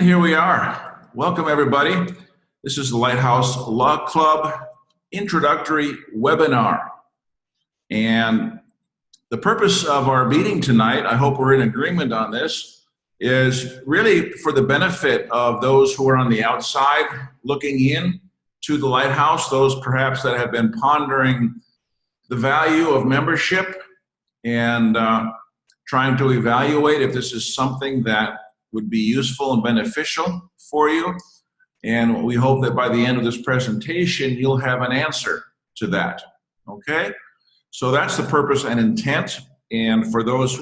here we are. Welcome, everybody. This is the Lighthouse Law Club introductory webinar. And the purpose of our meeting tonight, I hope we're in agreement on this, is really for the benefit of those who are on the outside looking in to the Lighthouse, those perhaps that have been pondering the value of membership and trying to evaluate if this is something that would be useful and beneficial for you. And we hope that by the end of this presentation, you'll have an answer to that, okay? So that's the purpose and intent. And for those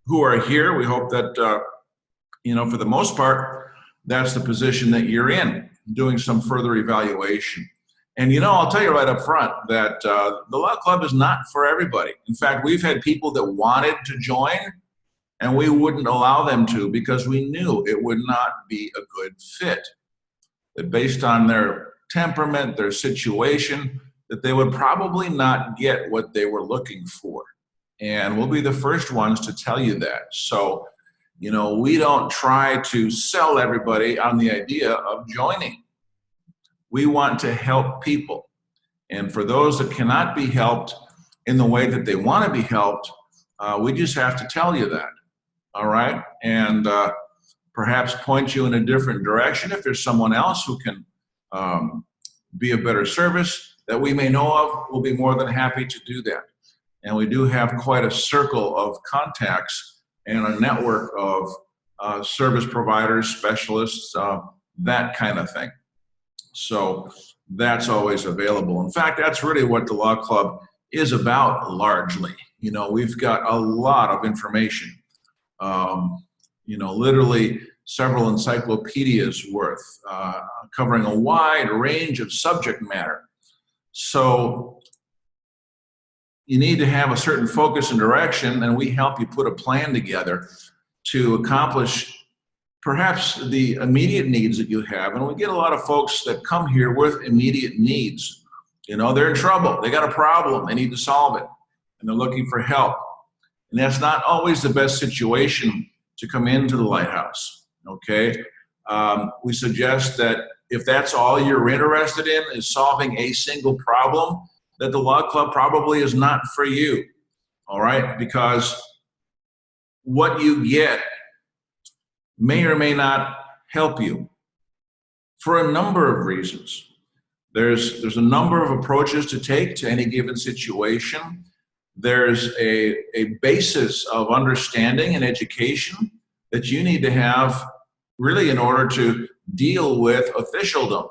who are here, we hope that, for the most part, that's the position that you're in, doing some further evaluation. And I'll tell you right up front that the Law Club is not for everybody. In fact, we've had people that wanted to join, and we wouldn't allow them to because we knew it would not be a good fit. That based on their temperament, their situation, that they would probably not get what they were looking for. And we'll be the first ones to tell you that. So, we don't try to sell everybody on the idea of joining. We want to help people. And for those that cannot be helped in the way that they want to be helped, we just have to tell you that. All right, and perhaps point you in a different direction if there's someone else who can be of better service that we may know of. We'll be more than happy to do that. And we do have quite a circle of contacts and a network of service providers, specialists, that kind of thing. So that's always available. In fact, that's really what the Law Club is about largely. We've got a lot of information. Literally several encyclopedias worth, covering a wide range of subject matter. So you need to have a certain focus and direction, and we help you put a plan together to accomplish perhaps the immediate needs that you have. And we get a lot of folks that come here with immediate needs. They're in trouble, they got a problem, they need to solve it, and they're looking for help. And that's not always the best situation to come into the Lighthouse, okay? We suggest that if that's all you're interested in is solving a single problem, that the Law Club probably is not for you, all right? Because what you get may or may not help you for a number of reasons. There's a number of approaches to take to any given situation. There's a basis of understanding and education that you need to have really in order to deal with officialdom.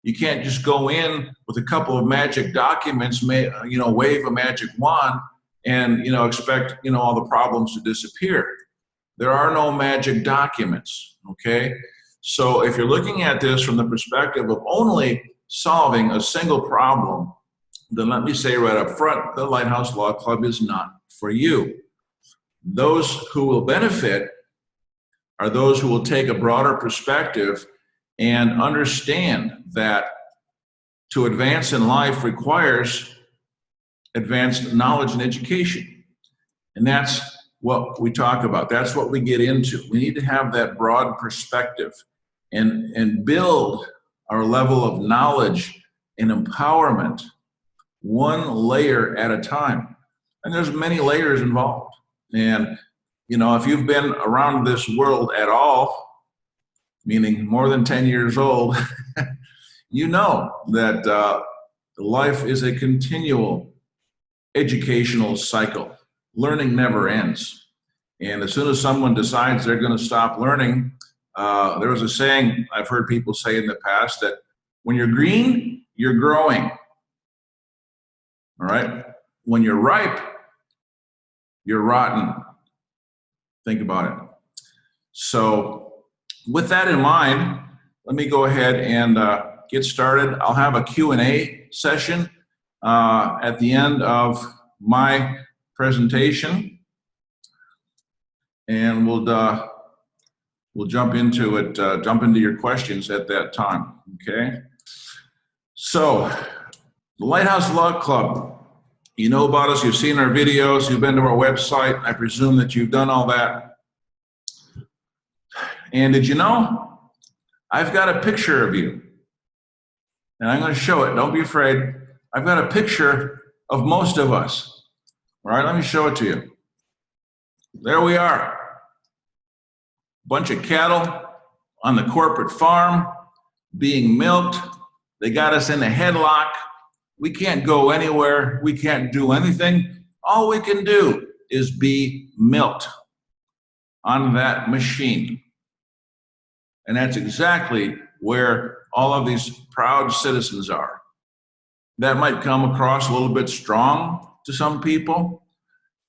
You can't just go in with a couple of magic documents, wave a magic wand and, expect, all the problems to disappear. There are no magic documents, okay? So if you're looking at this from the perspective of only solving a single problem, then let me say right up front, the Lighthouse Law Club is not for you. Those who will benefit are those who will take a broader perspective and understand that to advance in life requires advanced knowledge and education. And that's what we talk about. That's what we get into. We need to have that broad perspective and build our level of knowledge and empowerment one layer at a time. And there's many layers involved. And, if you've been around this world at all, meaning more than 10 years old, you know that life is a continual educational cycle. Learning never ends. And as soon as someone decides they're going to stop learning, there was a saying I've heard people say in the past that when you're green, you're growing. All right? When you're ripe, you're rotten. Think about it. So with that in mind, let me go ahead and get started. I'll have a Q&A session at the end of my presentation, and we'll jump into it, jump into your questions at that time, okay? So, the Lighthouse Law Club. You know about us, you've seen our videos, you've been to our website. I presume that you've done all that. And did you know I've got a picture of you, and I'm going to show it. Don't be afraid. I've got a picture of most of us. All right, let me show it to you. There we are. Bunch of cattle on the corporate farm being milked. They got us in a headlock. We can't go anywhere. We can't do anything. All we can do is be milked on that machine. And that's exactly where all of these proud citizens are. That might come across a little bit strong to some people.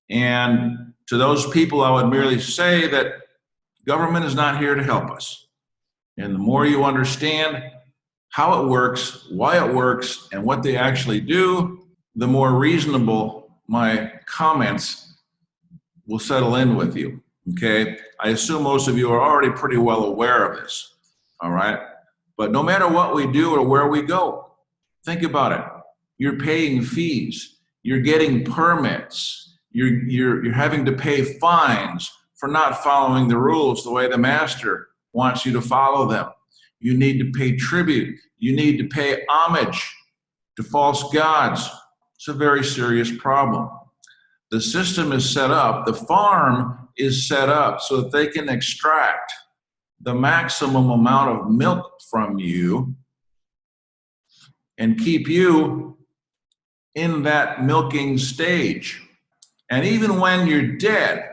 And to those people, I would merely say that government is not here to help us. And the more you understand how it works, why it works, and what they actually do, the more reasonable my comments will settle in with you, okay? I assume most of you are already pretty well aware of this, all right? But no matter what we do or where we go, think about it. You're paying fees, you're getting permits, you're having to pay fines for not following the rules the way the master wants you to follow them. You need to pay tribute. You need to pay homage to false gods. It's a very serious problem. The system is set up, the farm is set up so that they can extract the maximum amount of milk from you and keep you in that milking stage. And even when you're dead,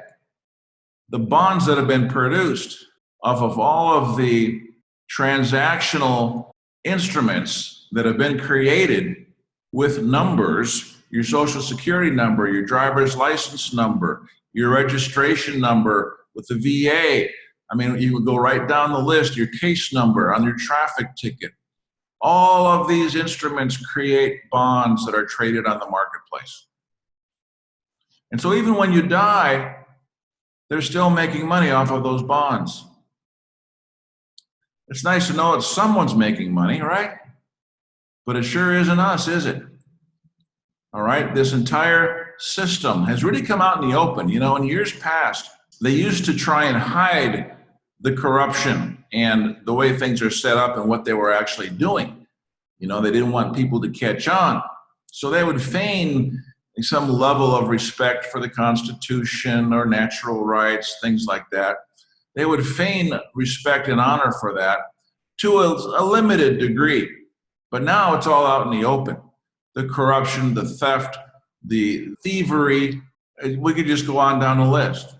the bonds that have been produced off of all of the transactional instruments that have been created with numbers, your social security number, your driver's license number, your registration number with the VA. I mean, you would go right down the list, your case number on your traffic ticket. All of these instruments create bonds that are traded on the marketplace. And so even when you die, they're still making money off of those bonds. It's nice to know that someone's making money, right? But it sure isn't us, is it? All right, this entire system has really come out in the open. You know, in years past, they used to try and hide the corruption and the way things are set up and what they were actually doing. You know, they didn't want people to catch on. So they would feign some level of respect for the Constitution or natural rights, things like that. They would feign respect and honor for that to a limited degree. But now it's all out in the open. The corruption, the theft, the thievery, we could just go on down the list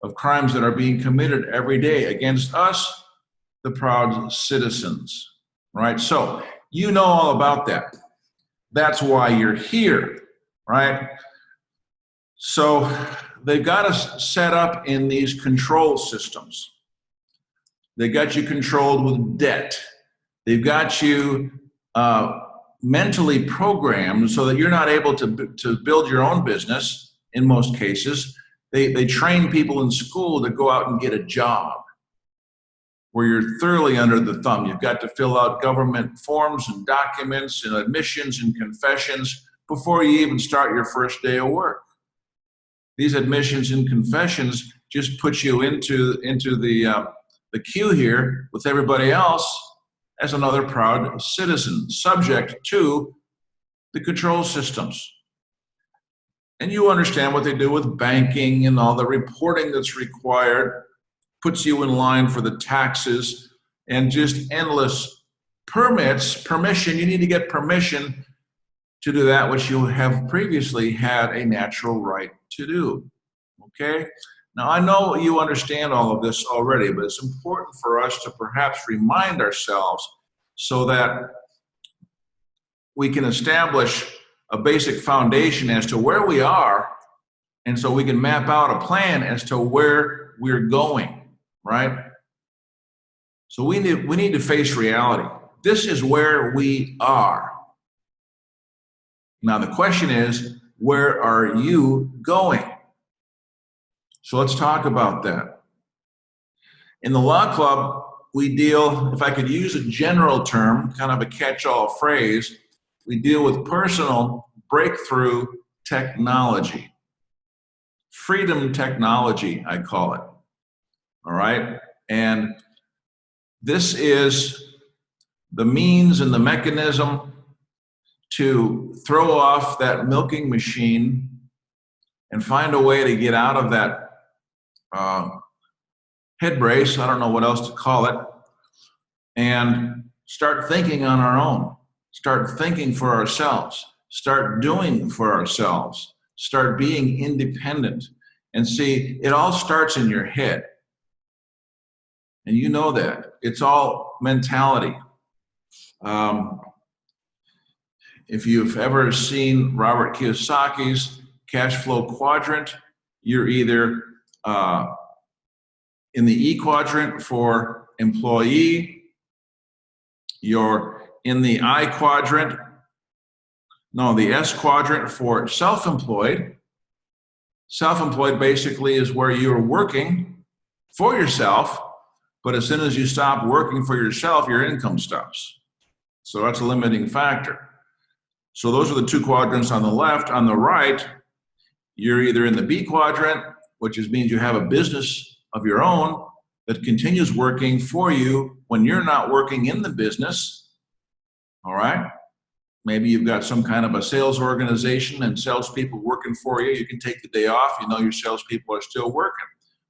of crimes that are being committed every day against us, the proud citizens, right? So you know all about that. That's why you're here, right? So they've got us set up in these control systems. They got you controlled with debt. They've got you mentally programmed so that you're not able to build your own business in most cases. They train people in school to go out and get a job where you're thoroughly under the thumb. You've got to fill out government forms and documents and admissions and confessions before you even start your first day of work. These admissions and confessions just put you into the queue here with everybody else as another proud citizen, subject to the control systems. And you understand what they do with banking and all the reporting that's required, puts you in line for the taxes and just endless permission. You need to get permission to do that which you have previously had a natural right to do, okay? Now, I know you understand all of this already, but it's important for us to perhaps remind ourselves so that we can establish a basic foundation as to where we are, and so we can map out a plan as to where we're going, right? So we need to face reality. This is where we are. Now the question is, where are you going? So let's talk about that. In the Law Club, we deal, if I could use a general term, kind of a catch-all phrase, we deal with personal breakthrough technology. Freedom technology, I call it. All right? And This is the means and the mechanism to throw off that milking machine and find a way to get out of that head brace, I don't know what else to call it, and start thinking on our own, start thinking for ourselves, start doing for ourselves, start being independent. And see, it all starts in your head. And you know that. It's all mentality. If you've ever seen Robert Kiyosaki's cash flow quadrant, you're either in the E quadrant for employee, you're in the I quadrant, no, the S quadrant for self-employed. Self-employed basically is where you're working for yourself, but as soon as you stop working for yourself, your income stops. So that's a limiting factor. So those are the two quadrants on the left. On the right, you're either in the B quadrant, which means you have a business of your own that continues working for you when you're not working in the business. All right? Maybe you've got some kind of a sales organization and salespeople working for you. You can take the day off. You know your salespeople are still working.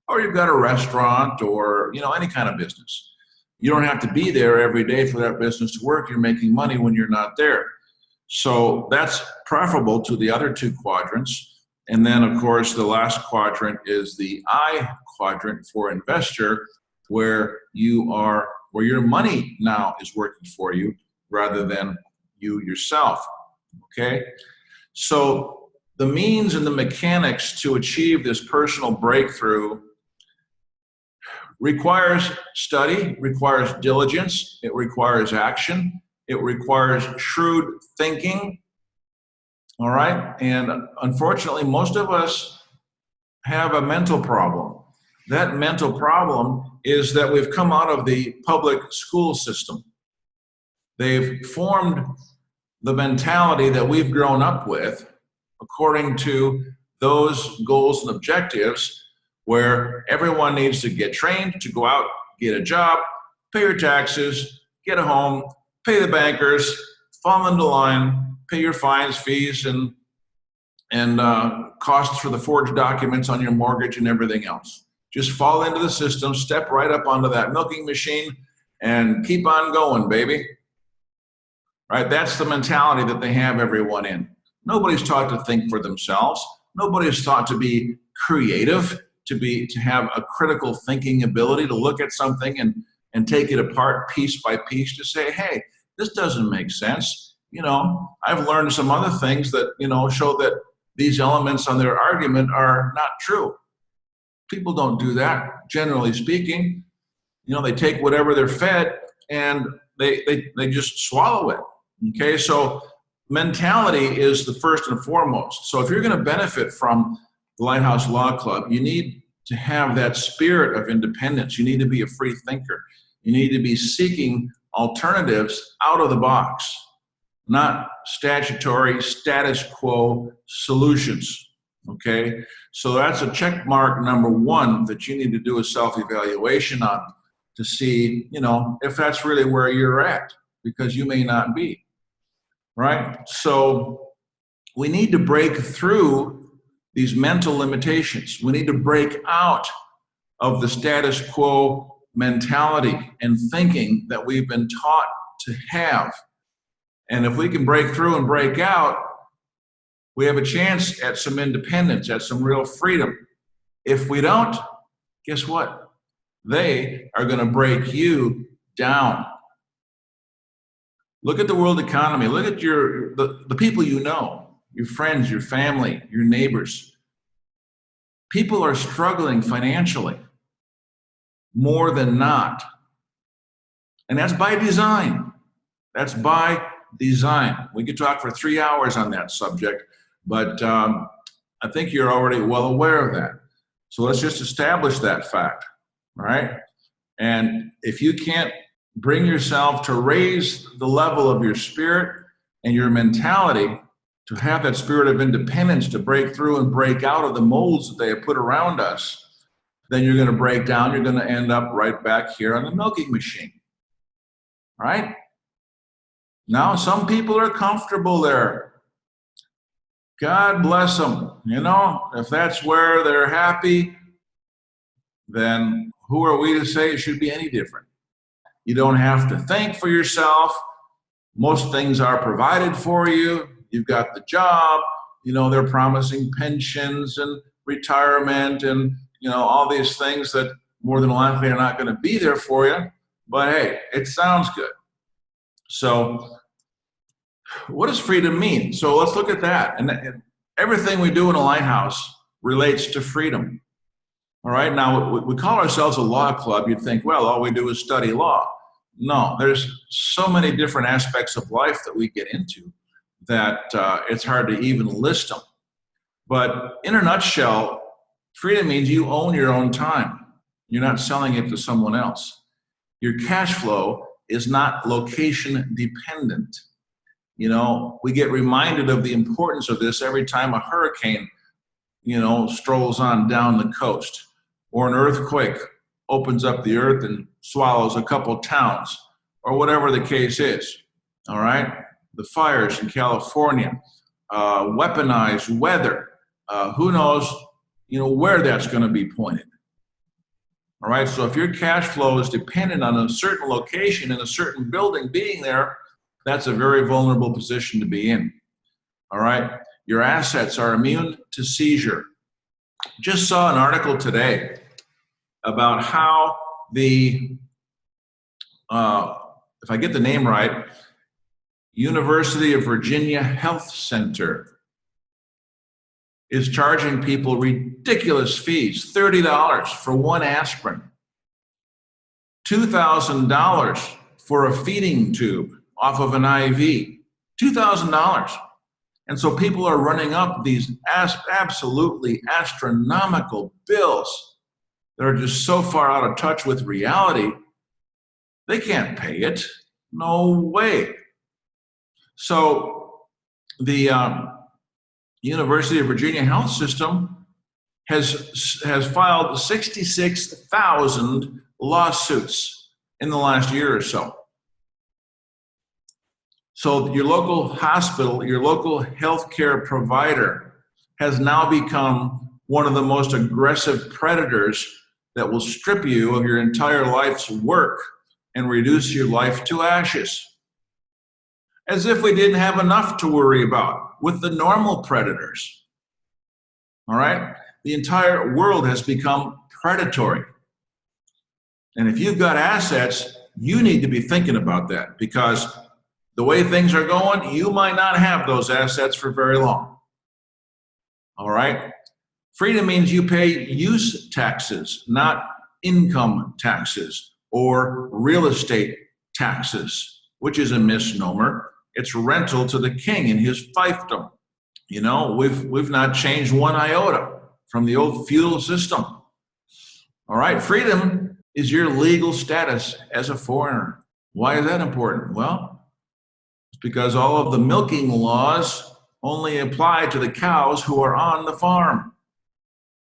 Or you've got a restaurant or any kind of business. You don't have to be there every day for that business to work. You're making money when you're not there. So that's preferable to the other two quadrants. And then, of course, the last quadrant is the I quadrant for investor, where your money now is working for you rather than you yourself. Okay? So the means and the mechanics to achieve this personal breakthrough requires study, requires diligence, it requires action, it requires shrewd thinking. All right? And unfortunately, most of us have a mental problem. That mental problem is that we've come out of the public school system. They've formed the mentality that we've grown up with according to those goals and objectives, where everyone needs to get trained to go out, get a job, pay your taxes, get a home, pay the bankers, fall into line, pay your fines, fees, and costs for the forged documents on your mortgage and everything else. Just fall into the system, step right up onto that milking machine, and keep on going, baby. Right? That's the mentality that they have everyone in. Nobody's taught to think for themselves. Nobody's taught to be creative, to have a critical thinking ability, to look at something and take it apart piece by piece to say, hey, this doesn't make sense. I've learned some other things that, show that these elements on their argument are not true. People don't do that, generally speaking. They take whatever they're fed and they just swallow it. Okay, so mentality is the first and foremost. So if you're going to benefit from the Lighthouse Law Club, you need to have that spirit of independence. You need to be a free thinker. You need to be seeking alternatives out of the box, not statutory status quo solutions. Okay, so that's a check mark number one that you need to do a self-evaluation on to see, if that's really where you're at, because you may not be. Right? So we need to break through these mental limitations. We need to break out of the status quo mentality and thinking that we've been taught to have. And if we can break through and break out, we have a chance at some independence, at some real freedom. If we don't, guess what? They are going to break you down. Look at the world economy. Look at the people you know, your friends, your family, your neighbors. People are struggling financially more than not. And that's by design. That's by design. We could talk for 3 hours on that subject, but I think you're already well aware of that. So let's just establish that fact, all right? And if you can't bring yourself to raise the level of your spirit and your mentality to have that spirit of independence to break through and break out of the molds that they have put around us, then you're going to break down. You're going to end up right back here on the milking machine. right? Now, some people are comfortable there. God bless them. You know, if that's where they're happy, then who are we to say it should be any different? You don't have to think for yourself. Most things are provided for you. You've got the job. You know, they're promising pensions and retirement and, you know, all these things that more than likely are not going to be there for you. But hey, it sounds good. So what does freedom mean? So let's look at that. And everything we do in a lighthouse relates to freedom. All right. Now, we call ourselves a law club. You'd think, well, all we do is study law. No, there's so many different aspects of life that we get into that it's hard to even list them. But in a nutshell, freedom means you own your own time. You're not selling it to someone else. Your cash flow is not location dependent. You know, we get reminded of the importance of this every time a hurricane, you know, strolls on down the coast, or an earthquake opens up the earth and swallows a couple towns, or whatever the case is. All right? The fires in California, weaponized weather, who knows, you know, where that's going to be pointed. All right? So if your cash flow is dependent on a certain location in a certain building being there, that's a very vulnerable position to be in. All right? Your assets are immune to seizure. Just saw an article today about how the, if I get the name right, University of Virginia Health Center is charging people ridiculous fees, $30 for one aspirin, $2,000 for a feeding tube off of an IV, $2,000. And so people are running up these absolutely astronomical bills that are just so far out of touch with reality, they can't pay it. No way. So the University of Virginia Health System has filed 66,000 lawsuits in the last year or so. So your local hospital, your local healthcare provider has now become one of the most aggressive predators that will strip you of your entire life's work and reduce your life to ashes. As if we didn't have enough to worry about with the normal predators. All right? The entire world has become predatory. And if you've got assets, you need to be thinking about that, because the way things are going, you might not have those assets for very long. All right? Freedom means you pay use taxes, not income taxes or real estate taxes, which is a misnomer. It's rental to the king in his fiefdom. You know, we've not changed one iota from the old feudal system. All right? Freedom is your legal status as a foreigner. Why is that important? Well, it's because all of the milking laws only apply to the cows who are on the farm.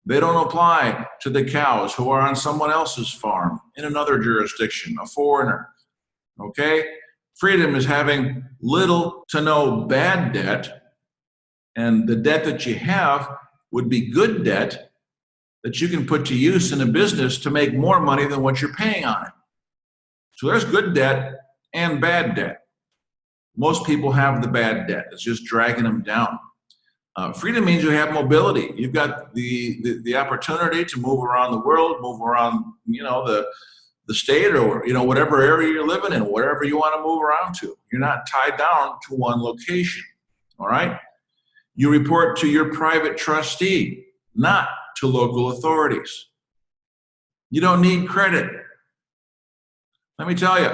They don't apply to the cows who are on someone else's farm in another jurisdiction, a foreigner. Okay? Freedom is having little to no bad debt, and the debt that you have would be good debt that you can put to use in a business to make more money than what you're paying on it. So there's good debt and bad debt. Most people have the bad debt. It's just dragging them down. Freedom means you have mobility. You've got the opportunity to move around the world, move around, you know, the state, or, you know, whatever area you're living in, wherever you want to move around to. You're not tied down to one location. All right? You report to your private trustee, not to local authorities. You don't need credit. Let me tell you,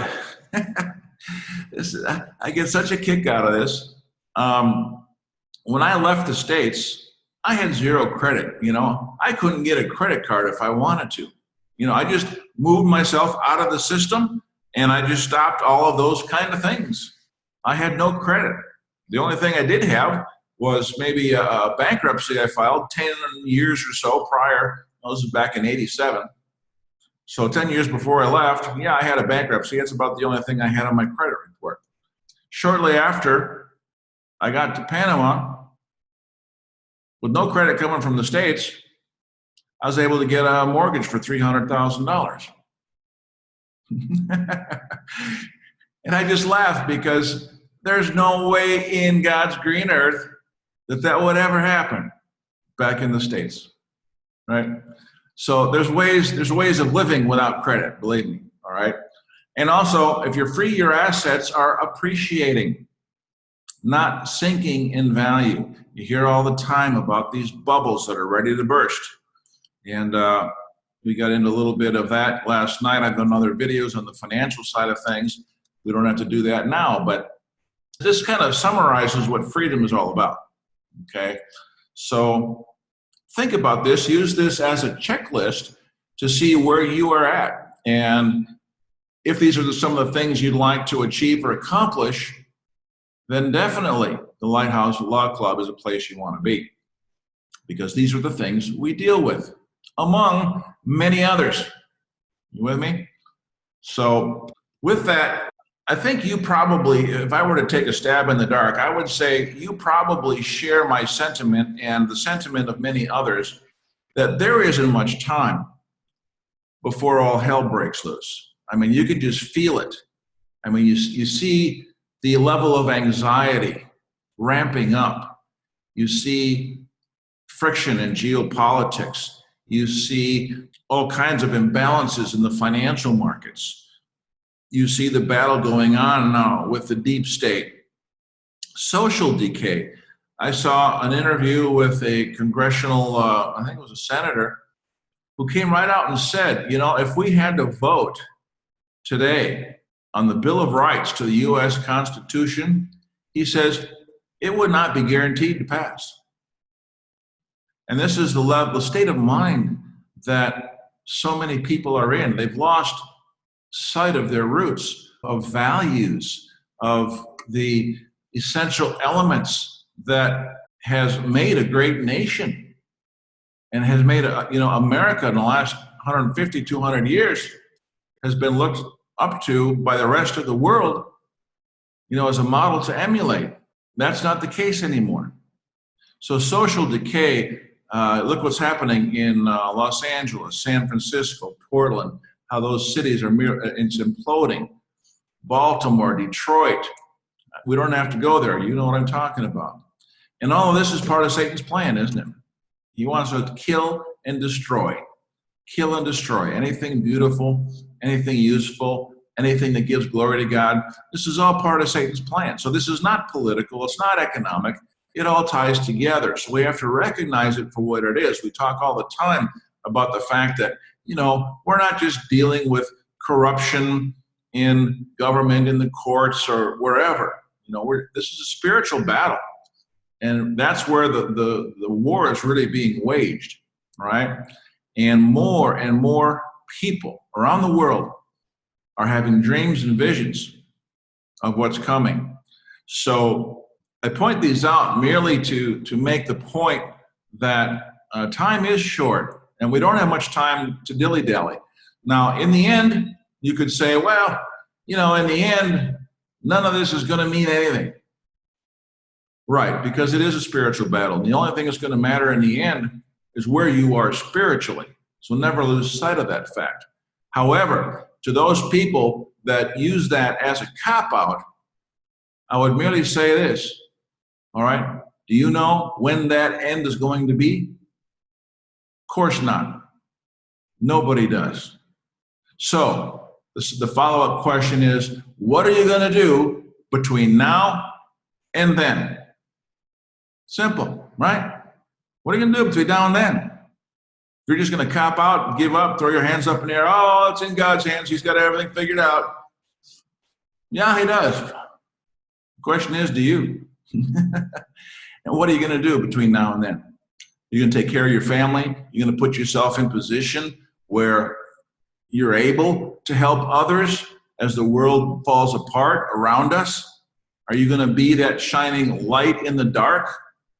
I get such a kick out of this. When I left the States, I had zero credit. You know, I couldn't get a credit card if I wanted to. You know, I just moved myself out of the system, and I just stopped all of those kind of things. I had no credit. The only thing I did have was maybe a bankruptcy I filed 10 years or so prior. This was back in '87. So 10 years before I left, yeah, I had a bankruptcy. That's about the only thing I had on my credit report. Shortly after I got to Panama, with no credit coming from the States, I was able to get a mortgage for $300,000. And I just laughed because there's no way in God's green earth that that would ever happen back in the States, right? So there's ways of living without credit, believe me, all right? And also, if you're free, your assets are appreciating, not sinking in value. You hear all the time about these bubbles that are ready to burst. And we got into a little bit of that last night. I've done other videos on the financial side of things. We don't have to do that now, but this kind of summarizes what freedom is all about, okay? So think about this, use this as a checklist to see where you are at. And if these are some of the things you'd like to achieve or accomplish, then definitely the Lighthouse Law Club is a place you want to be, because these are the things we deal with, among many others. You with me? So with that, I think you probably, if I were to take a stab in the dark, I would say you probably share my sentiment and the sentiment of many others that there isn't much time before all hell breaks loose. I mean, you can just feel it. I mean, you see the level of anxiety ramping up. You see friction in geopolitics. You see all kinds of imbalances in the financial markets. You see the battle going on now with the deep state. Social decay. I saw an interview with a congressional, I think it was a senator, who came right out and said, you know, if we had to vote today on the Bill of Rights to the U.S. Constitution, he says, it would not be guaranteed to pass. And this is the state of mind that so many people are in. They've lost sight of their roots, of values, of the essential elements that has made a great nation and has made America in the last 150, 200 years has been looked up to by the rest of the world, as a model to emulate. That's not the case anymore. So social decay, look what's happening in Los Angeles, San Francisco, Portland, how those cities it's imploding. Baltimore, Detroit, we don't have to go there. You know what I'm talking about. And all of this is part of Satan's plan, isn't it? He wants to kill and destroy. Kill and destroy anything beautiful, anything useful, anything that gives glory to God. This is all part of Satan's plan. So this is not political. It's not economic. It all ties together. So we have to recognize it for what it is. We talk all the time about the fact that, we're not just dealing with corruption in government, in the courts, or wherever. This is a spiritual battle. And that's where the war is really being waged, right? And more people around the world are having dreams and visions of what's coming. So I point these out merely to make the point that time is short and we don't have much time to dilly-dally. Now, in the end, you could say, well, in the end, none of this is going to mean anything. Right, because it is a spiritual battle. And the only thing that's going to matter in the end is where you are spiritually. So never lose sight of that fact. However, to those people that use that as a cop-out, I would merely say this, all right? Do you know when that end is going to be? Of course not. Nobody does. So the follow-up question is, what are you going to do between now and then? Simple, right? What are you going to do between now and then? You're just going to cop out, give up, throw your hands up in the air. Oh, it's in God's hands. He's got everything figured out. Yeah, he does. The question is, do you? And what are you going to do between now and then? You're going to take care of your family. You're going to put yourself in position where you're able to help others as the world falls apart around us. Are you going to be that shining light in the dark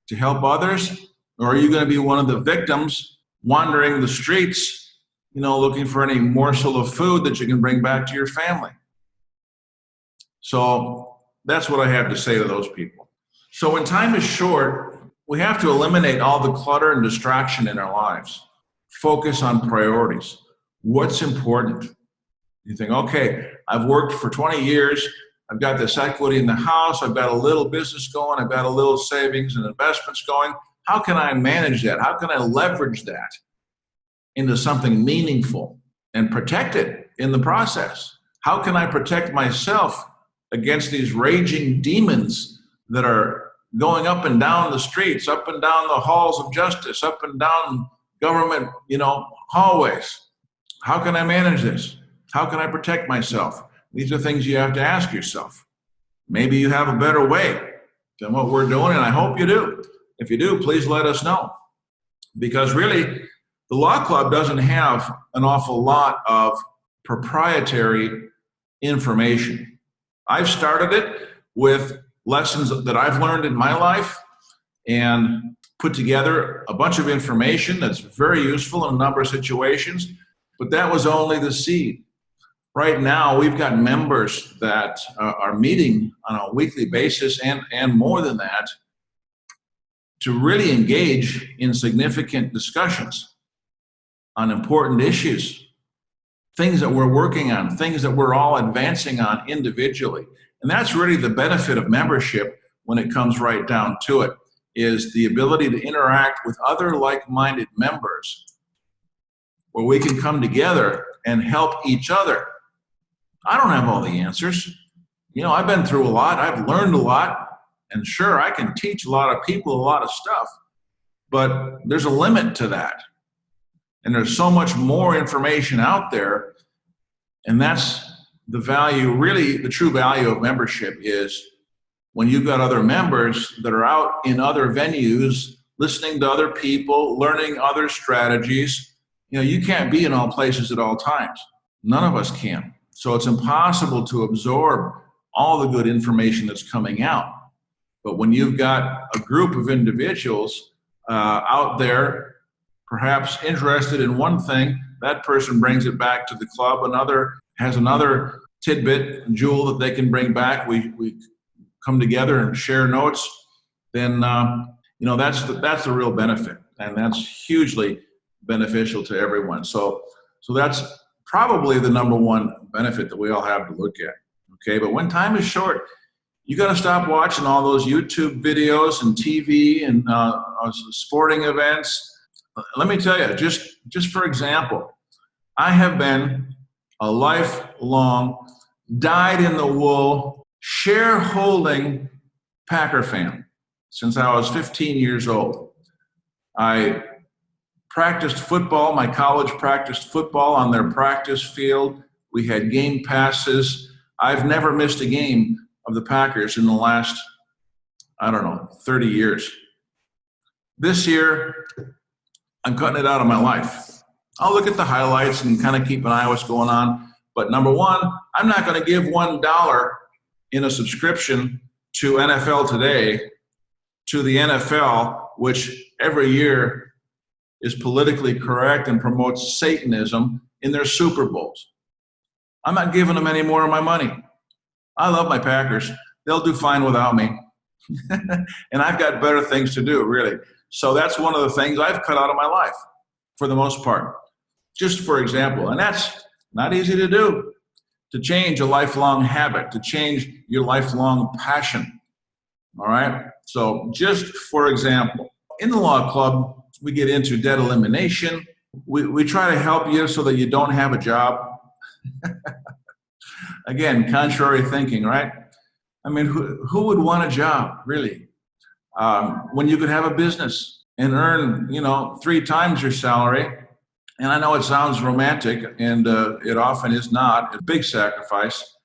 to help others? Or are you going to be one of the victims wandering the streets, looking for any morsel of food that you can bring back to your family. So that's what I have to say to those people. So when time is short, we have to eliminate all the clutter and distraction in our lives. Focus on priorities. What's important? You think, okay, I've worked for 20 years. I've got this equity in the house. I've got a little business going. I've got a little savings and investments going. How can I manage that? How can I leverage that into something meaningful and protect it in the process? How can I protect myself against these raging demons that are going up and down the streets, up and down the halls of justice, up and down government, hallways? How can I manage this? How can I protect myself? These are things you have to ask yourself. Maybe you have a better way than what we're doing, and I hope you do. If you do, please let us know. Because really, the Law Club doesn't have an awful lot of proprietary information. I've started it with lessons that I've learned in my life and put together a bunch of information that's very useful in a number of situations, but that was only the seed. Right now, we've got members that are meeting on a weekly basis and more than that to really engage in significant discussions on important issues, things that we're working on, things that we're all advancing on individually. And that's really the benefit of membership when it comes right down to it, is the ability to interact with other like-minded members where we can come together and help each other. I don't have all the answers. I've been through a lot. I've learned a lot. And sure, I can teach a lot of people a lot of stuff, but there's a limit to that. And there's so much more information out there. And that's the value, really the true value of membership, is when you've got other members that are out in other venues, listening to other people, learning other strategies. You can't be in all places at all times. None of us can. So it's impossible to absorb all the good information that's coming out. But when you've got a group of individuals out there, perhaps interested in one thing, that person brings it back to the club. Another has another tidbit, jewel that they can bring back. We come together and share notes. Then that's the real benefit, and that's hugely beneficial to everyone. So that's probably the number one benefit that we all have to look at. Okay, but when time is short, you got to stop watching all those YouTube videos and TV and sporting events. Let me tell you, just for example, I have been a lifelong, dyed-in-the-wool, shareholding Packer fan since I was 15 years old. I practiced football. My college practiced football on their practice field. We had game passes. I've never missed a game of the Packers in the last, 30 years. This year, I'm cutting it out of my life. I'll look at the highlights and kind of keep an eye on what's going on. But number one, I'm not going to give $1 in a subscription to NFL Today, to the NFL, which every year is politically correct and promotes Satanism in their Super Bowls. I'm not giving them any more of my money. I love my Packers. They'll do fine without me. And I've got better things to do, really. So that's one of the things I've cut out of my life for the most part. Just for example, and that's not easy to do, to change a lifelong habit, to change your lifelong passion. All right? So just for example, in the Law Club, we get into debt elimination. We try to help you so that you don't have a job. Again, contrary thinking, right? I mean, who would want a job, really? When you could have a business and earn, 3 times your salary. And I know it sounds romantic, and it often is not. A big sacrifice.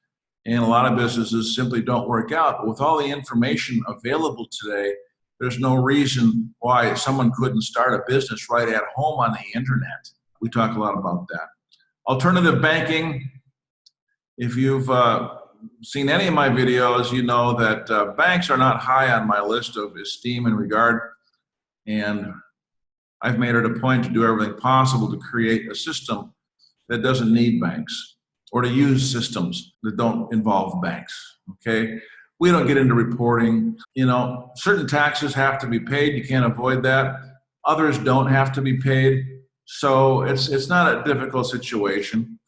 And a lot of businesses simply don't work out. But with all the information available today, there's no reason why someone couldn't start a business right at home on the internet. We talk a lot about that. Alternative banking. If you've seen any of my videos, you know that banks are not high on my list of esteem and regard. And I've made it a point to do everything possible to create a system that doesn't need banks, or to use systems that don't involve banks, okay? We don't get into reporting. You know, certain taxes have to be paid. You can't avoid that. Others don't have to be paid. So it's not a difficult situation.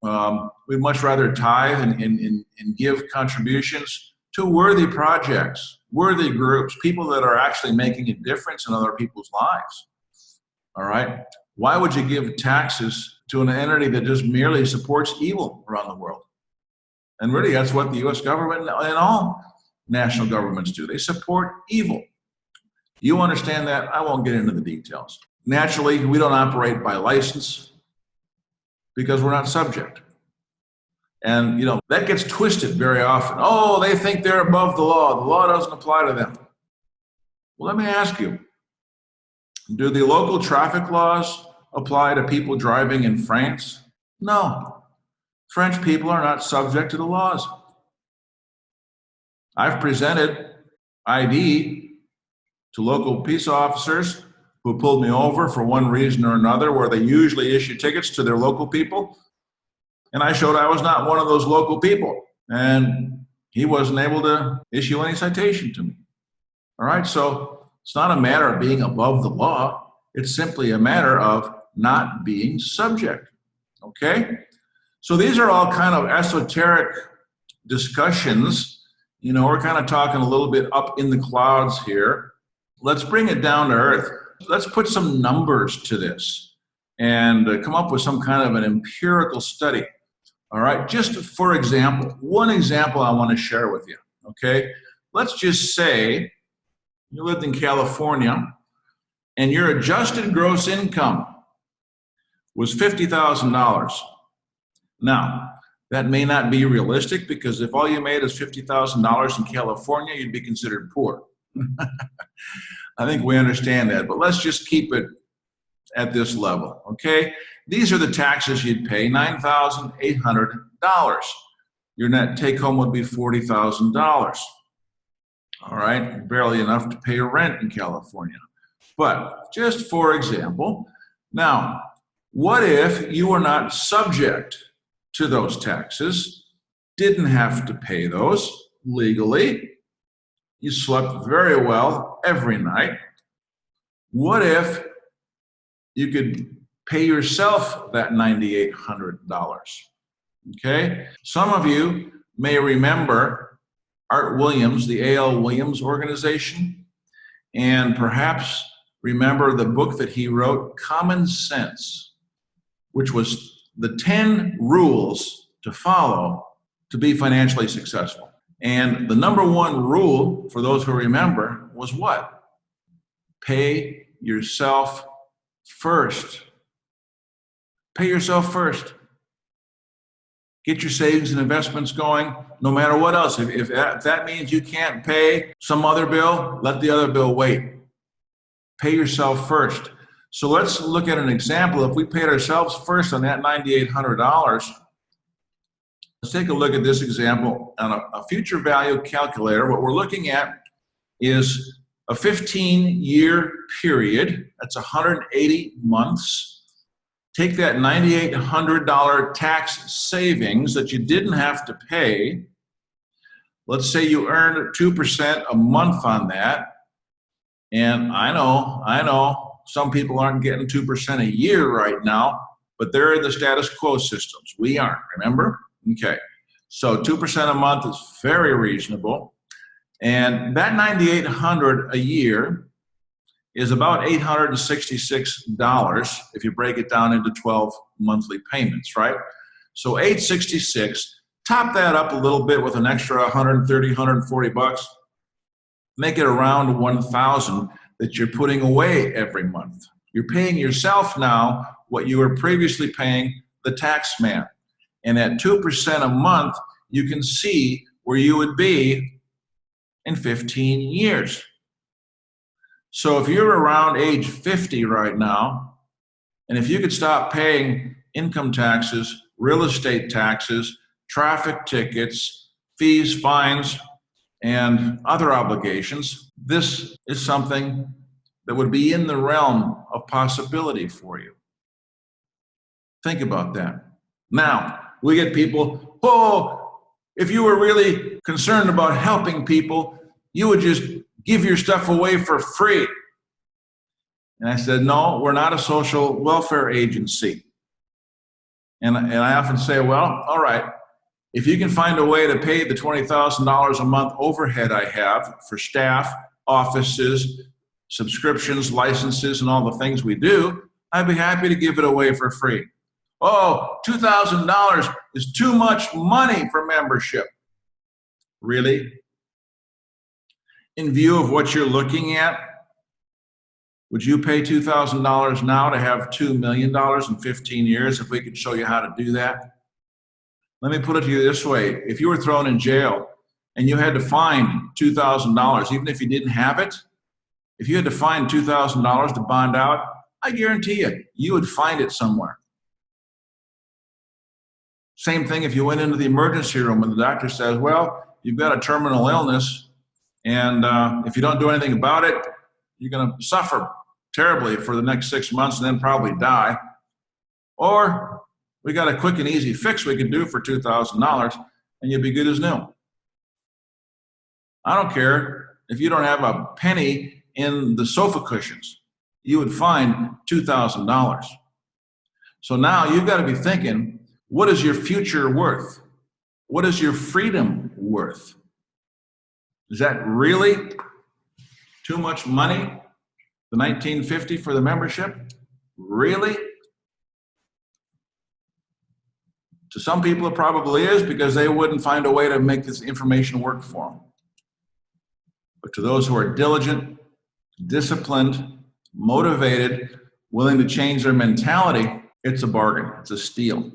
We'd much rather tithe and give contributions to worthy projects, worthy groups, people that are actually making a difference in other people's lives. All right? Why would you give taxes to an entity that just merely supports evil around the world? And really, that's what the U.S. government and all national governments do. They support evil. You understand that? I won't get into the details. Naturally, we don't operate by license because we're not subject. And, you know, that gets twisted very often. Oh, they think they're above the law. The law doesn't apply to them. Well, let me ask you, do the local traffic laws apply to people driving in France? No. French people are not subject to the laws. I've presented ID to local peace officers who pulled me over for one reason or another, where they usually issue tickets to their local people. And I showed I was not one of those local people. And he wasn't able to issue any citation to me. All right, so it's not a matter of being above the law. It's simply a matter of not being subject. Okay? So these are all kind of esoteric discussions. You know, we're kind of talking a little bit up in the clouds here. Let's bring it down to earth. Let's put some numbers to this and come up with some kind of an empirical study. All right, just for example, one example I want to share with you, okay? Let's just say you lived in California and your adjusted gross income was $50,000. Now, that may not be realistic, because if all you made is $50,000 in California, you'd be considered poor. I think we understand that, but let's just keep it at this level, okay? These are the taxes you'd pay, $9,800. Your net take home would be $40,000. All right, barely enough to pay your rent in California. But just for example, now, what if you were not subject to those taxes, didn't have to pay those legally? You slept very well every night. What if you could pay yourself that $9,800? Okay? Some of you may remember Art Williams, the A.L. Williams organization, and perhaps remember the book that he wrote, Common Sense, which was the 10 rules to follow to be financially successful. And the number one rule, for those who remember, was what? Pay yourself first. Pay yourself first. Get your savings and investments going, no matter what else. If that means you can't pay some other bill, let the other bill wait. Pay yourself first. So let's look at an example. If we paid ourselves first on that $9,800, let's take a look at this example on a future value calculator. What we're looking at is a 15-year period. That's 180 months. Take that $9,800 tax savings that you didn't have to pay. Let's say you earned 2% a month on that. And I know, some people aren't getting 2% a year right now, but they're in the status quo systems. We aren't, remember? Okay, so 2% a month is very reasonable. And that $9,800 a year is about $866 if you break it down into 12 monthly payments, right? So $866, top that up a little bit with an extra 130, 140 bucks, make it around $1,000 that you're putting away every month. You're paying yourself now what you were previously paying the tax man. And at 2% a month, you can see where you would be in 15 years. So if you're around age 50 right now, and if you could stop paying income taxes, real estate taxes, traffic tickets, fees, fines, and other obligations, this is something that would be in the realm of possibility for you. Think about that. Now, we get people, oh, if you were really concerned about helping people, you would just give your stuff away for free. And I said, no, we're not a social welfare agency. And I often say, well, all right, if you can find a way to pay the $20,000 a month overhead I have for staff, offices, subscriptions, licenses, and all the things we do, I'd be happy to give it away for free. Oh, $2,000 is too much money for membership. Really? In view of what you're looking at, would you pay $2,000 now to have $2 million in 15 years if we could show you how to do that? Let me put it to you this way. If you were thrown in jail and you had to find $2,000, even if you didn't have it, if you had to find $2,000 to bond out, I guarantee you would find it somewhere. Same thing if you went into the emergency room and the doctor says, well, you've got a terminal illness, and if you don't do anything about it, you're going to suffer terribly for the next 6 months and then probably die. Or we got a quick and easy fix we can do for $2,000 and you'll be good as new. I don't care if you don't have a penny in the sofa cushions, you would find $2,000. So now you've got to be thinking, what is your future worth? What is your freedom worth? Is that really too much money? The $19.50 for the membership? Really? To some people it probably is, because they wouldn't find a way to make this information work for them. But to those who are diligent, disciplined, motivated, willing to change their mentality, it's a bargain, it's a steal.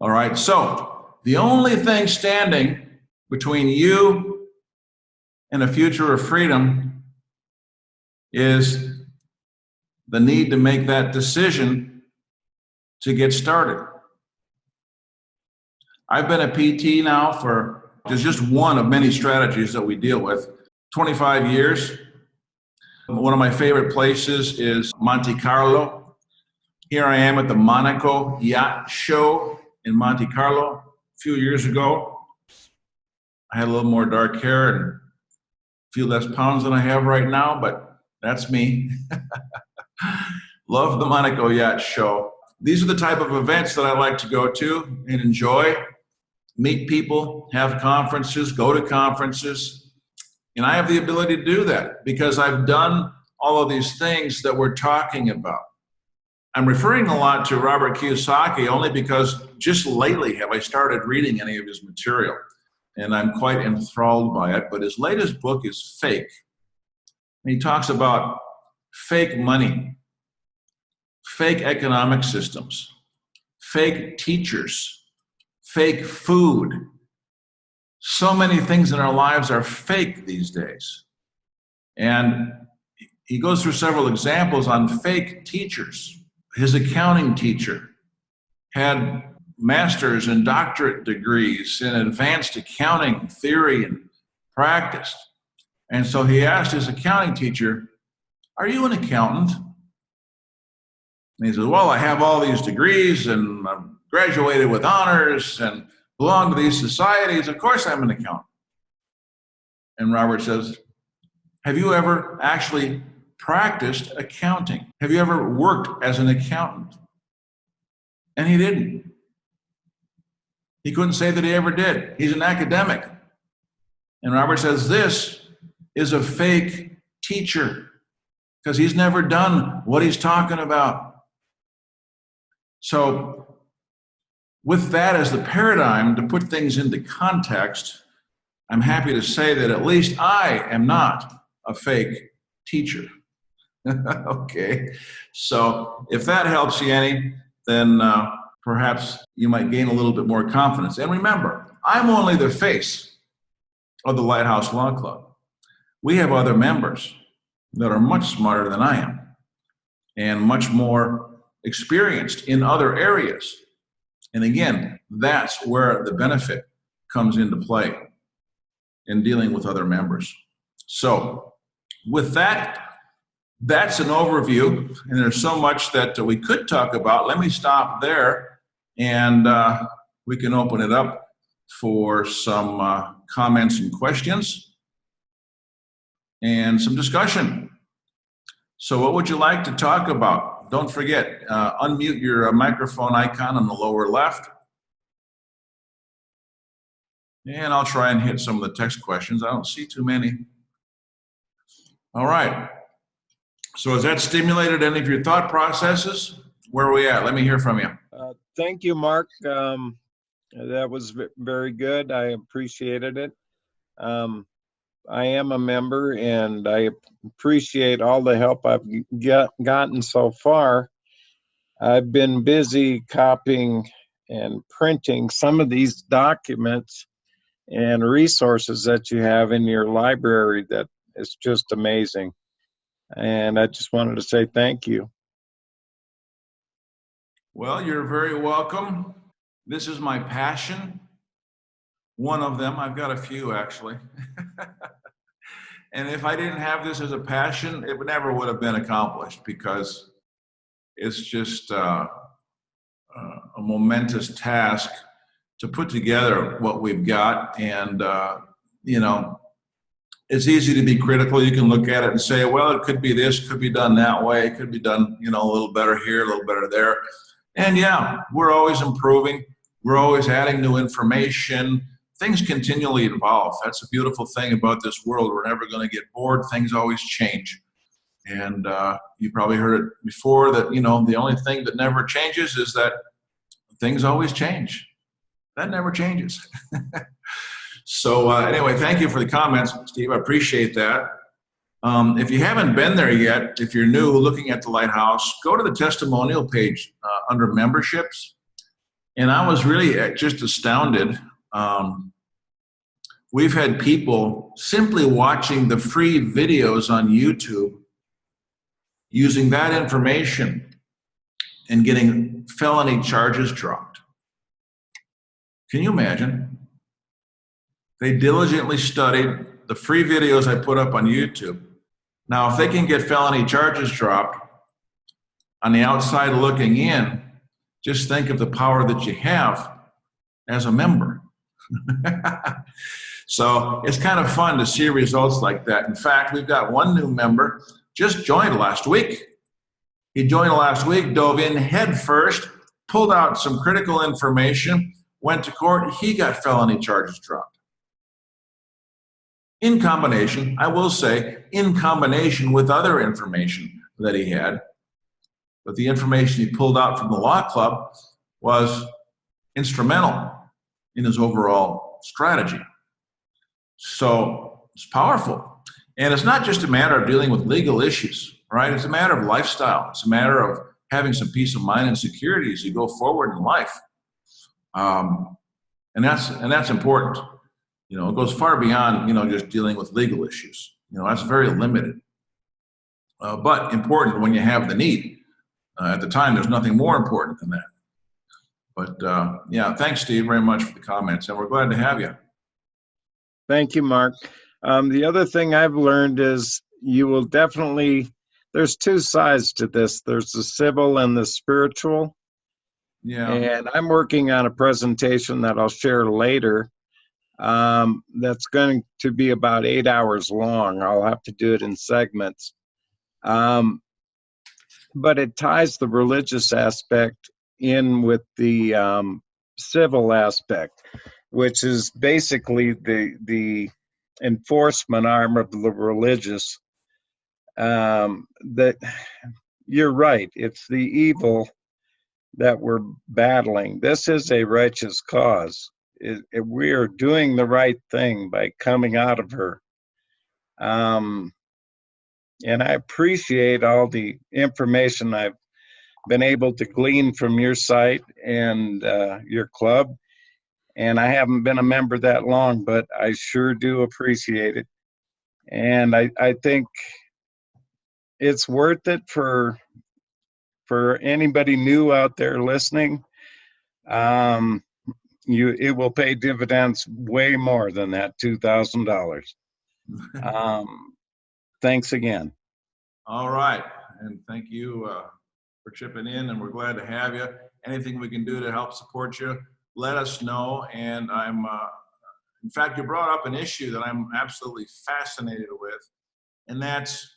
All right, so the only thing standing between you and a future of freedom is the need to make that decision to get started. I've been a PT now for just one of many strategies that we deal with, 25 years. One of my favorite places is Monte Carlo. Here I am at the Monaco Yacht Show in Monte Carlo. A few years ago, I had a little more dark hair and a few less pounds than I have right now, but that's me. Love the Monaco Yacht Show. These are the type of events that I like to go to and enjoy. Meet people, have conferences, go to conferences. And I have the ability to do that because I've done all of these things that we're talking about. I'm referring a lot to Robert Kiyosaki only because just lately have I started reading any of his material. And I'm quite enthralled by it. But his latest book is Fake. And he talks about fake money, fake economic systems, fake teachers, fake food. So many things in our lives are fake these days. And he goes through several examples on fake teachers. His accounting teacher had master's and doctorate degrees in advanced accounting theory and practice. And so he asked his accounting teacher, "Are you an accountant?" And he says, "Well, I have all these degrees and I've graduated with honors and belong to these societies. Of course I'm an accountant." And Robert says, "Have you ever actually practiced accounting? Have you ever worked as an accountant?" And he didn't. He couldn't say that he ever did. He's an academic. And Robert says, this is a fake teacher because he's never done what he's talking about. So with that as the paradigm to put things into context, I'm happy to say that at least I am not a fake teacher. Okay, so if that helps you any, then perhaps you might gain a little bit more confidence. And remember, I'm only the face of the Lighthouse Law Club. We have other members that are much smarter than I am and much more experienced in other areas. And again, that's where the benefit comes into play in dealing with other members. So with that, that's an overview, and there's so much that we could talk about. Let me stop there, and we can open it up for some comments and questions and some discussion. So what would you like to talk about? Don't forget, unmute your microphone icon on the lower left. And I'll try and hit some of the text questions. I don't see too many. All right. So has that stimulated any of your thought processes? Where are we at? Let me hear from you. Thank you, Mark. That was very good. I appreciated it. I am a member, and I appreciate all the help I've gotten so far. I've been busy copying and printing some of these documents and resources that you have in your library that is just amazing. And I just wanted to say thank you. Well, you're very welcome. This is my passion. One of them, I've got a few actually. And if I didn't have this as a passion, it never would have been accomplished, because it's just a momentous task to put together what we've got. And, you know, it's easy to be critical. You can look at it and say, well, it could be this, could be done that way. It could be done, you know, a little better here, a little better there. And yeah, we're always improving. We're always adding new information. Things continually evolve. That's a beautiful thing about this world. We're never going to get bored. Things always change. And you probably heard it before that, you know, the only thing that never changes is that things always change. That never changes. So anyway, thank you for the comments, Steve. I appreciate that. If you haven't been there yet, if you're new looking at the Lighthouse, go to the testimonial page under memberships. And I was really just astounded. We've had people simply watching the free videos on YouTube, using that information and getting felony charges dropped. Can you imagine? They diligently studied the free videos I put up on YouTube. Now, if they can get felony charges dropped on the outside looking in, just think of the power that you have as a member. So it's kind of fun to see results like that. In fact, we've got one new member just joined last week. He joined last week, dove in head first, pulled out some critical information, went to court. He got felony charges dropped. In combination, I will say, in combination with other information that he had. But the information he pulled out from the law club was instrumental in his overall strategy. So it's powerful. And it's not just a matter of dealing with legal issues, right? It's a matter of lifestyle. It's a matter of having some peace of mind and security as you go forward in life. And that's important. You know, it goes far beyond, you know, just dealing with legal issues. You know, that's very limited. But important when you have the need. At the time, there's nothing more important than that. But yeah, thanks, Steve, very much for the comments, and we're glad to have you. Thank you, Mark. The other thing I've learned is you will definitely, there's two sides to this. There's the civil and the spiritual. Yeah. And I'm working on a presentation that I'll share later. That's going to be about 8 hours long. I'll have to do it in segments. But it ties the religious aspect in with the civil aspect, which is basically the enforcement arm of the religious. That you're right, it's the evil that we're battling. This is a righteous cause. We are doing the right thing by coming out of her. And I appreciate all the information I've been able to glean from your site and your club. And I haven't been a member that long, but I sure do appreciate it. And I think it's worth it for anybody new out there listening. It will pay dividends way more than that $2,000. Thanks again. All right, and thank you for chipping in, and we're glad to have you. Anything we can do to help support you, let us know. And in fact, you brought up an issue that I'm absolutely fascinated with, and that's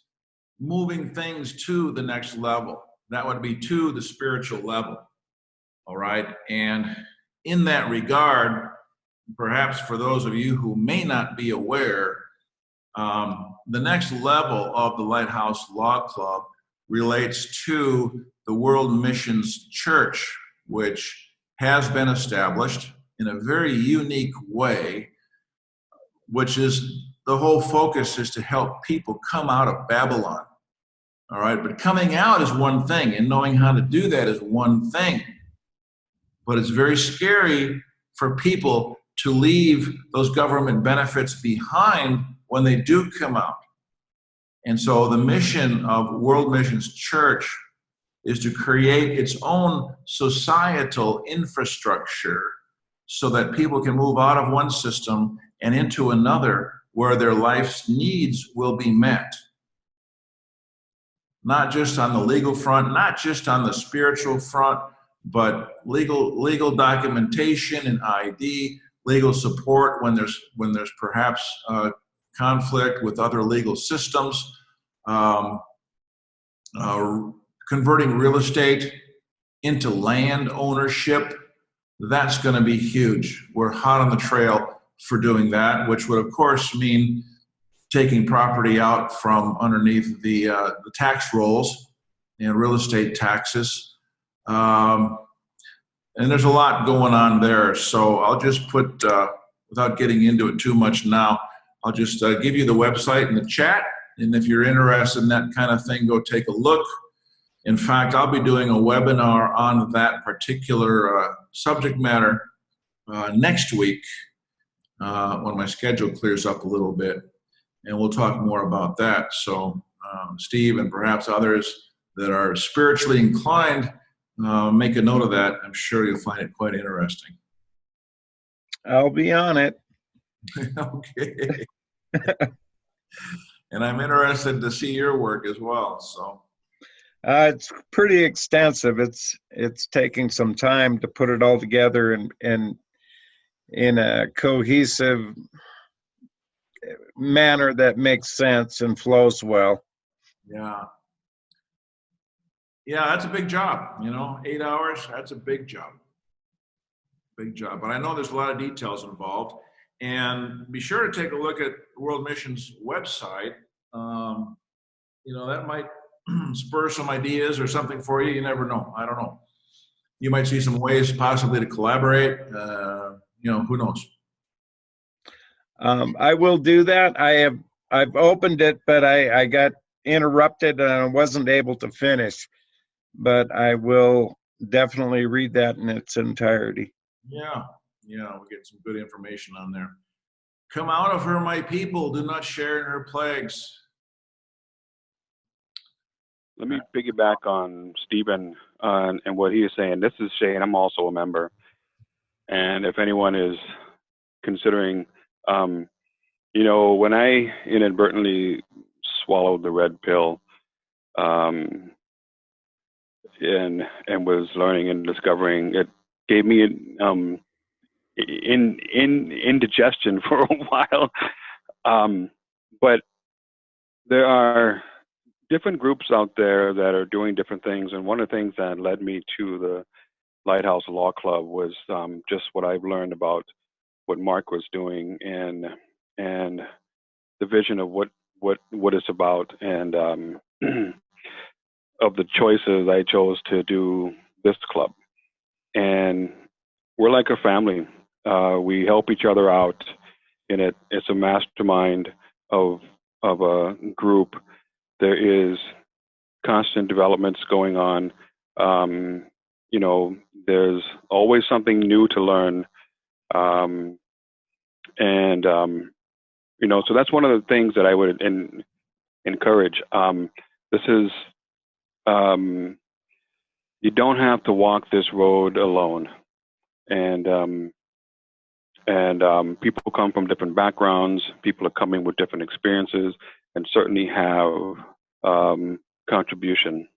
moving things to the next level. That would be to the spiritual level. All right, and in that regard, perhaps for those of you who may not be aware, the next level of the Lighthouse Law Club relates to the World Missions Church, which has been established in a very unique way, which is the whole focus is to help people come out of Babylon. All right, but coming out is one thing, and knowing how to do that is one thing. But it's very scary for people to leave those government benefits behind when they do come out. And so the mission of World Missions Church is to create its own societal infrastructure so that people can move out of one system and into another where their life's needs will be met. Not just on the legal front, not just on the spiritual front, but legal documentation and ID, legal support when there's perhaps conflict with other legal systems, converting real estate into land ownership. That's going to be huge. We're hot on the trail for doing that, which would of course mean taking property out from underneath the tax rolls and real estate taxes. And there's a lot going on there. So I'll just put, without getting into it too much now, I'll just give you the website in the chat. And if you're interested in that kind of thing, go take a look. In fact, I'll be doing a webinar on that particular subject matter next week when my schedule clears up a little bit. And we'll talk more about that. So Steve and perhaps others that are spiritually inclined, make a note of that. I'm sure you'll find it quite interesting. I'll be on it. Okay. And I'm interested to see your work as well. So It's pretty extensive. It's taking some time to put it all together and in a cohesive manner that makes sense and flows well. yeah. Yeah, that's a big job, 8 hours, that's a big job. Big job. But I know there's a lot of details involved. And be sure to take a look at World Missions website. That might spur some ideas or something for you. You never know. I don't know. You might see some ways possibly to collaborate. Who knows? I will do that. I've opened it, but I got interrupted and I wasn't able to finish. But I will definitely read that in its entirety. Yeah, we'll get some good information on there. Come out of her, my people. Do not share in her plagues. Let me piggyback on Stephen and what he is saying. This is Shane. I'm also a member. And if anyone is considering, when I inadvertently swallowed the red pill and was learning and discovering, it gave me indigestion for a while. But there are different groups out there that are doing different things. And one of the things that led me to the Lighthouse Law Club was just what I've learned about what Mark was doing and the vision of what it's about and of the choices I chose to do this club. And we're like a family. We help each other out in it. It's a mastermind of a group. There is constant developments going on. There's always something new to learn. So that's one of the things that I would encourage. This is, you don't have to walk this road alone. And people come from different backgrounds. People are coming with different experiences and certainly have contribution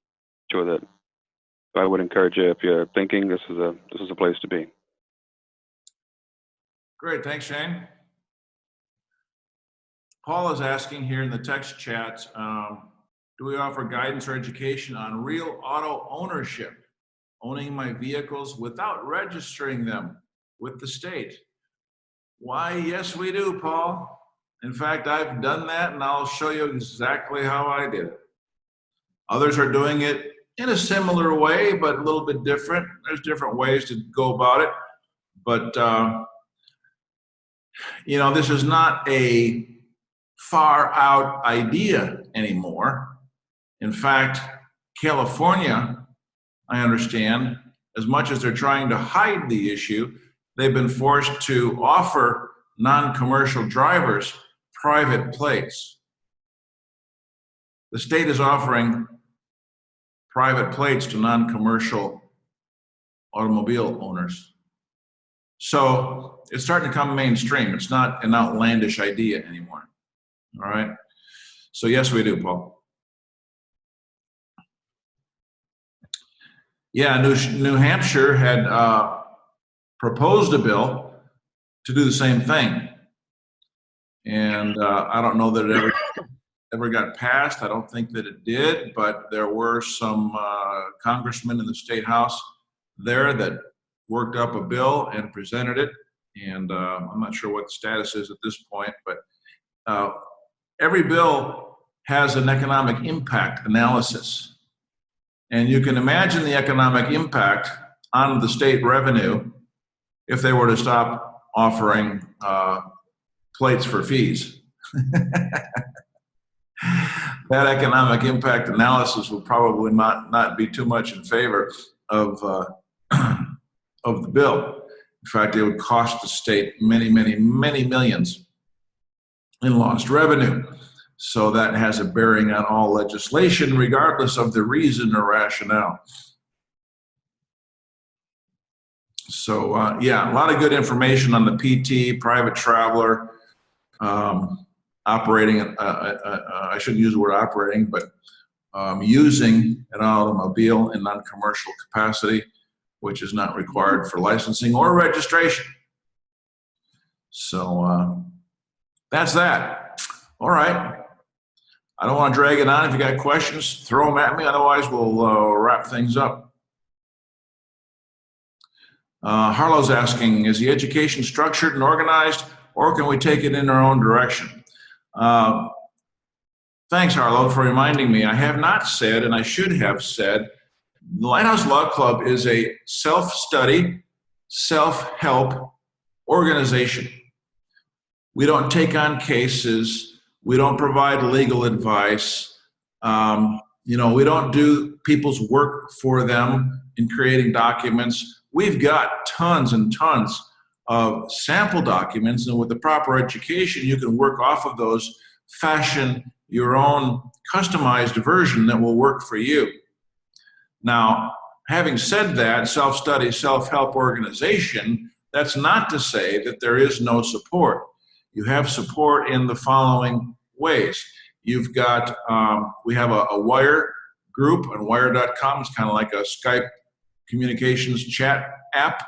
to it. So I would encourage you, if you're thinking, this is a place to be. Great, thanks, Shane. Paul is asking here in the text chat, do we offer guidance or education on real auto ownership, owning my vehicles without registering them with the state? Why, yes, we do, Paul. In fact, I've done that, and I'll show you exactly how I did it. Others are doing it in a similar way, but a little bit different. There's different ways to go about it. But, you know, this is not a far out idea anymore. In fact, California, I understand, as much as they're trying to hide the issue, they've been forced to offer non-commercial drivers private plates. The state is offering private plates to non-commercial automobile owners. So it's starting to come mainstream. It's not an outlandish idea anymore. All right. So yes, we do, Paul. Yeah, New Hampshire had proposed a bill to do the same thing. And I don't know that it ever got passed. I don't think that it did, but there were some congressmen in the state house there that worked up a bill and presented it. And I'm not sure what the status is at this point, but every bill has an economic impact analysis. And you can imagine the economic impact on the state revenue if they were to stop offering plates for fees. That economic impact analysis will probably not be too much in favor of the bill. In fact, it would cost the state many, many, many millions in lost revenue. So that has a bearing on all legislation, regardless of the reason or rationale. So yeah, a lot of good information on the PT, private traveler, operating, I shouldn't use the word operating, but using an automobile in non-commercial capacity, which is not required for licensing or registration. So that's that. All right. I don't want to drag it on. If you got questions, throw them at me. Otherwise, we'll wrap things up. Harlow's asking, is the education structured and organized, or can we take it in our own direction? Thanks, Harlow, for reminding me. I have not said, and I should have said, the Lighthouse Law Club is a self-study, self-help organization. We don't take on cases. We don't provide legal advice. You know, we don't do people's work for them in creating documents. We've got tons and tons of sample documents, and with the proper education, you can work off of those, fashion your own customized version that will work for you. Now, having said that, self-study, self-help organization, that's not to say that there is no support. You have support in the following ways. You've got, we have a Wire group on wire.com. It's kind of like a Skype communications chat app.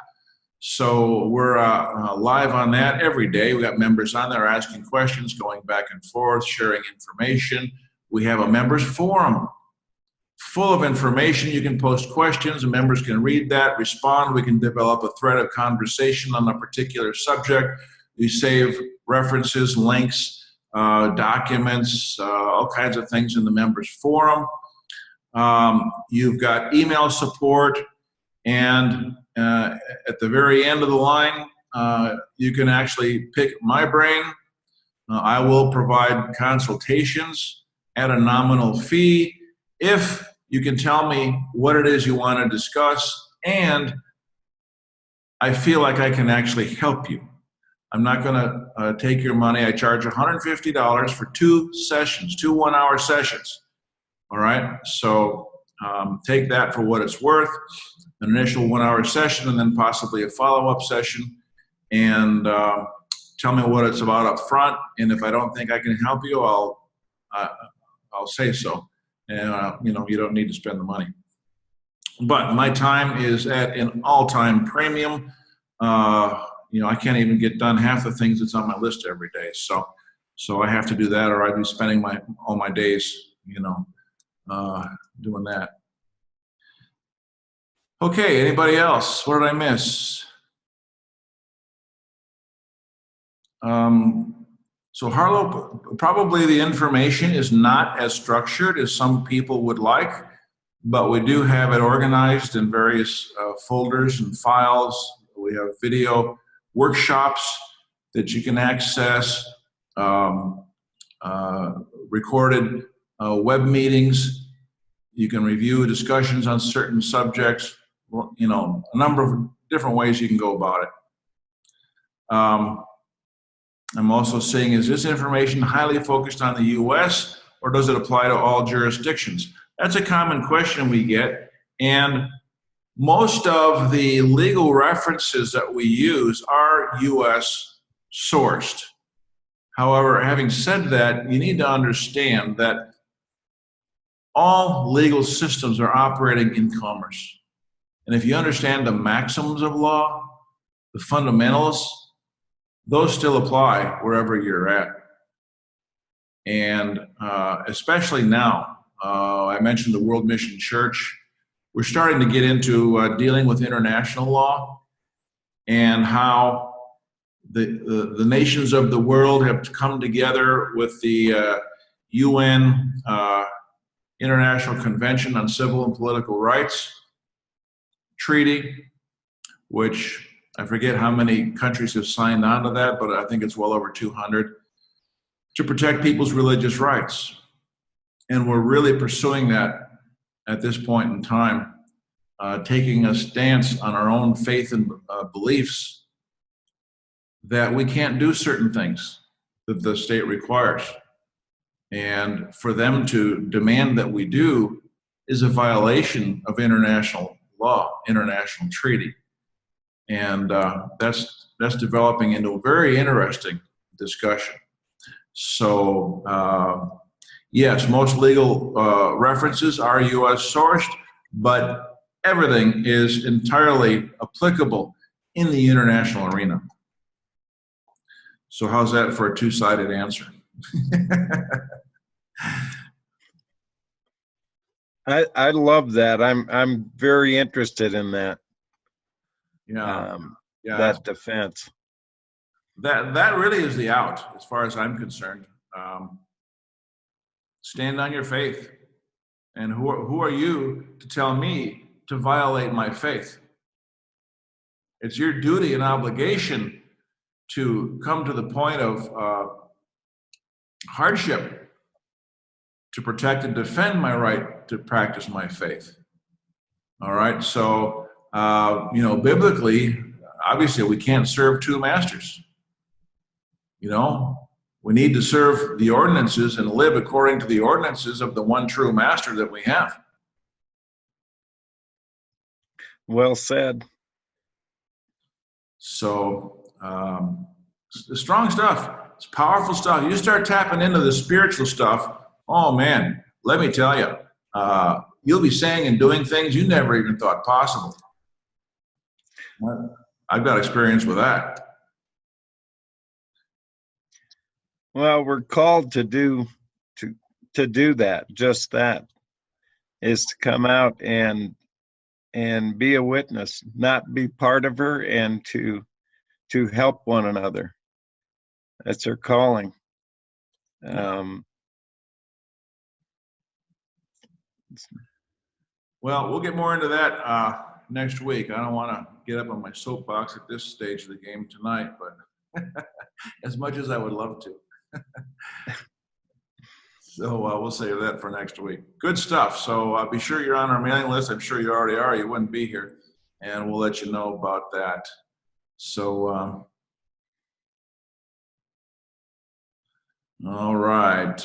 So we're live on that every day. We got members on there asking questions, going back and forth, sharing information. We have a members forum full of information. You can post questions and members can read that, respond. We can develop a thread of conversation on a particular subject. We save references, links, documents, all kinds of things in the members forum. You've got email support, and at the very end of the line, you can actually pick my brain. I will provide consultations at a nominal fee if you can tell me what it is you want to discuss, and I feel like I can actually help you. I'm not going to take your money. I charge $150 for 2 sessions, 2 one-hour sessions. All right, so take that for what it's worth, an initial 1-hour session and then possibly a follow-up session, and tell me what it's about up front. And if I don't think I can help you, I'll say so. and you don't need to spend the money. But my time is at an all-time premium. I can't even get done half the things that's on my list every day. So I have to do that, or I'd be spending all my days, doing that. Okay, anybody else? What did I miss? So Harlow, probably the information is not as structured as some people would like, but we do have it organized in various folders and files. We have video workshops that you can access, recorded web meetings. You can review discussions on certain subjects, a number of different ways you can go about it. I'm also saying, is this information highly focused on the U.S. or does it apply to all jurisdictions? That's a common question we get, and most of the legal references that we use are U.S. sourced. However, having said that, you need to understand that all legal systems are operating in commerce. And if you understand the maxims of law, the fundamentals, those still apply wherever you're at. And especially now, I mentioned the World Mission Church. We're starting to get into dealing with international law and how the nations of the world have come together with the UN International Convention on Civil and Political Rights Treaty, which I forget how many countries have signed on to that, but I think it's well over 200, to protect people's religious rights. And we're really pursuing that at this point in time, taking a stance on our own faith and beliefs that we can't do certain things that the state requires. And for them to demand that we do is a violation of international law, international treaty. And that's developing into a very interesting discussion. So yes, most legal references are U.S. sourced, but everything is entirely applicable in the international arena. So how's that for a two-sided answer? I love that. I'm very interested in that. Yeah, That defense. That really is the out, as far as I'm concerned. Stand on your faith, and who are you to tell me to violate my faith? It's your duty and obligation to come to the point of hardship to protect and defend my right to practice my faith. All right, so biblically, obviously, we can't serve two masters. We need to serve the ordinances and live according to the ordinances of the one true master that we have. Well said. So, it's strong stuff. It's powerful stuff. You start tapping into the spiritual stuff, oh man, let me tell you, you'll be saying and doing things you never even thought possible. I've got experience with that. Well, we're called to do that. Just that is to come out and be a witness, not be part of her, and to help one another. That's her calling. Well, we'll get more into that next week. I don't want to get up on my soapbox at this stage of the game tonight, but as much as I would love to. So we'll save that for next week. Good stuff. So be sure you're on our mailing list. I'm sure you already are. You wouldn't be here. And we'll let you know about that. So, all right.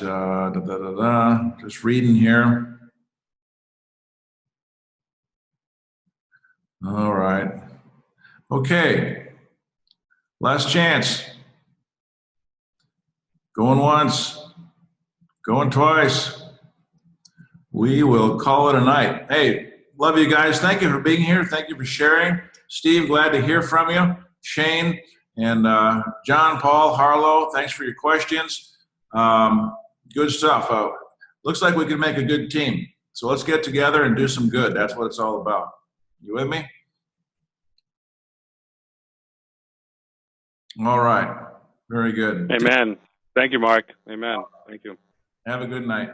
Just reading here. All right. Okay. Last chance. Going once. Going twice. we will call it a night. Hey, love you guys. Thank you for being here. Thank you for sharing. Steve, glad to hear from you. Shane and John, Paul, Harlow, thanks for your questions. Good stuff. Looks like we can make a good team. So let's get together and do some good. That's what it's all about. You with me? All right. Very good. Amen. Thank you, Mark. Amen. Thank you. Have a good night.